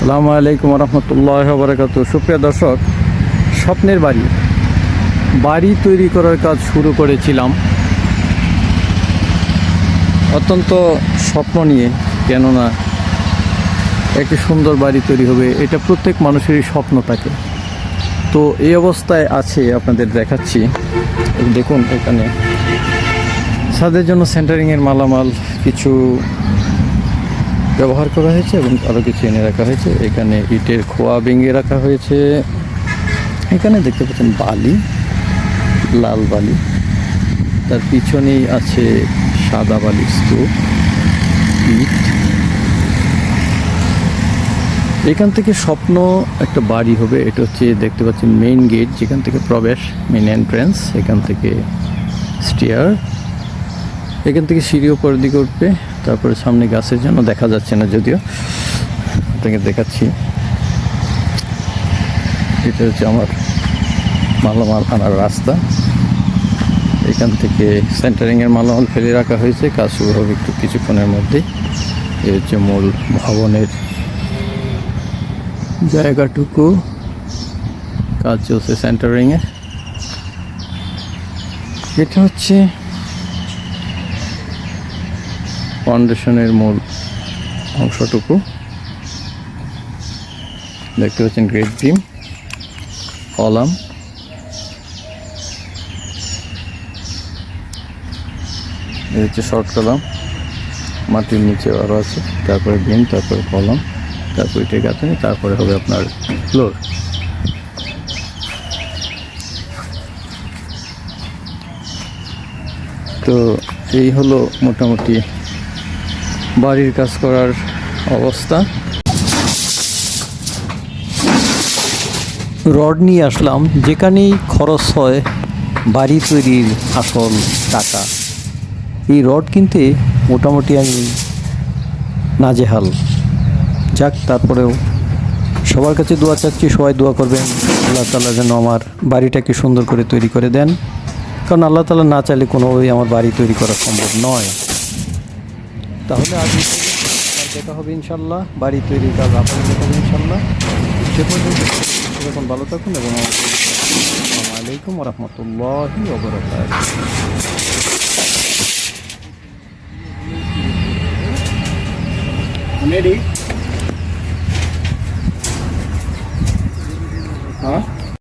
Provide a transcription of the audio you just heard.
আসসালামু আলাইকুম রহমতুল্লাহ বারাকাতু। সুপ্রিয় দর্শক, স্বপ্নের বাড়ি তৈরি করার কাজ শুরু করেছিলাম অত্যন্ত স্বপ্ন নিয়ে, কেননা একটি সুন্দর বাড়ি তৈরি হবে, এটা প্রত্যেক মানুষেরই স্বপ্ন থাকে। তো এই অবস্থায় আছে, আপনাদের দেখাচ্ছি। দেখুন, এখানে ছাদের জন্য সেন্টারিংয়ের মালামাল কিছু ব্যবহার করা হয়েছে এবং আরও কিছু এনে রাখা হয়েছে। এখানে ইটের খোয়া ভেঙে রাখা হয়েছে। এখানে দেখতে পাচ্ছেন বালি, লাল বালি, তার পিছনেই আছে সাদা বালি স্তূপ, ইট। এখান থেকে স্বপ্ন একটা বাড়ি হবে। এটা হচ্ছে, দেখতে পাচ্ছেন, মেইন গেট, যেখান থেকে প্রবেশ, মেইন এন্ট্রেন্স। এখান থেকে স্টেয়ার, এখান থেকে সিঁড়ি উপরের দিকে উঠবে। তারপরে সামনে গাছের জন্য দেখা যাচ্ছে না, যদিও আপনাকে দেখাচ্ছি। এটা হচ্ছে আমার মালামাল আনার রাস্তা। এখান থেকে সেন্টারিংয়ের মালামাল ফেলে রাখা হয়েছে। কাজ শুরু হবে একটু কিছুক্ষণের মধ্যেই। এই হচ্ছে মূল ভবনের জায়গাটুকু, কাজ চলছে সেন্টারিংয়ে। এটা হচ্ছে ফাউন্ডেশনের মূল অংশটুকু, দেখতে পাচ্ছেন। গ্রেট বিম, কলাম, এই হচ্ছে শর্ট কলাম, মাটির নিচে আরও আছে। তারপরে বিম, তারপরে কলাম, তারপরে ইটের গাঁথনি, তারপরে হবে আপনার ফ্লোর। তো এই হলো মোটামুটি বাড়ির কাজ করার অবস্থা। রড নিয়ে আসলাম, যেখানেই খরচ হয় বাড়ি তৈরির আসল টাকা। এই রড কিনতে মোটামুটি আমি নাজেহাল। যাক, তারপরেও সবার কাছে দোয়া চাচ্ছি, সবাই দোয়া করবেন আল্লাহ তাআলা যেন আমার বাড়িটাকে সুন্দর করে তৈরি করে দেন। কারণ আল্লাহ তাআলা না চাইলে কোনোভাবেই আমার বাড়ি তৈরি করা সম্ভব নয়। তাহলে আজ দেখা হবে ইনশাল্লাহ। বাড়ি তৈরির কাজ আপনাদের দেখা হবে ইনশাল্লাহ। সে পর্যন্ত এখন ভালো থাকুন এবং আসসালামু আলাইকুম রহমতুল্লাহি ওয়া বারাকাতুহু।